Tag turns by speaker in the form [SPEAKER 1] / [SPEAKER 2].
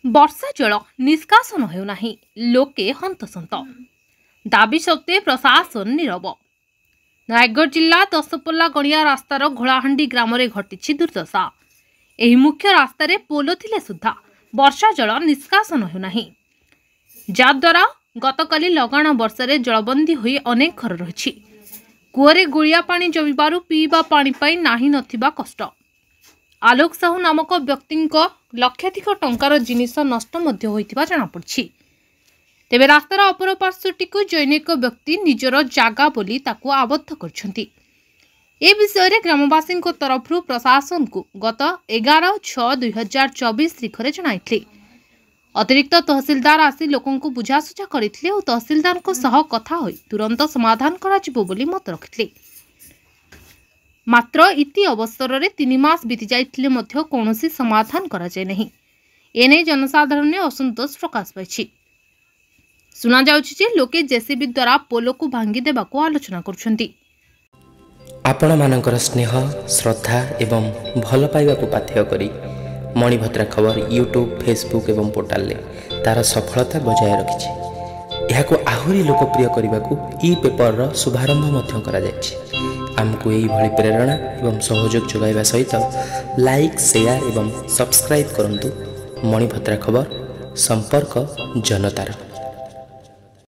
[SPEAKER 1] वर्षा जल निष्कासन हेउनाही लोके हंतसंत दाबी सत्वे प्रशासन नीरव। रायगढ़ जिला दशपल्ला गणिया रास्तार घोड़ाहांडी ग्राम में घटी दुर्दशा। एही मुख्य रास्तार पोल थिले सुद्धा वर्षा जल निष्कासन हेउनाही, जाद्वारा गतकाली लगाण वर्षारे जलबंदी होई अनेक घर रही। कूअरे गुड़िया पानी जमिबारु पीवा पानी पाई नाही नथिबा कष्ट। आलोक साहू नामक व्यक्ति लक्षाधिक टंकार जिनिस नष्ट मध्य होइतिबा जଣା पड़छि। तेबे रास्तार अपर पार्श्वटी को जैनिक व्यक्ति निजर जागा बोली ताकू आबद्ध करछंती। ए विषय रे ग्रामवासी तरफ प्रशासन को गत 11/6/2024 तारिखरे जणाइथि। अतिरिक्त तहसीलदार आसी लोकन को बुझासुझा करथिले और तहसीलदार को सह कथा होई तुरंत समाधान कराजिबो बोली मत रखिथिले। मात्र इति अवसर में 3 मास बीती जाइथिले मध्य कौनसी समाधान करा जाय नहीं। एने जनसाधारण ने असंतोष प्रकाश पाइछि। सुना जाउछि जे लोके जेसीबी द्वारा पोलो को भांगी देबाको आलोचना करुछंती।
[SPEAKER 2] आपण मानकर स्नेह श्रद्धा एवं भल पाइबा को पाथेय करी मणिभद्रा खबर यूट्यूब फेसबुक एवं पोर्टाल ले तार सफलता बजाय रखिछि। एहाको आहुरी लोकप्रिय करने को ई पेपर रो शुभारंभ मध्य करा जायछि। आमको यही भली प्रेरणा एवं सहयोग जोगाइबा सहित लाइक शेयर एवं सब्सक्राइब करंतु। मणिभद्रा खबर संपर्क जनतार।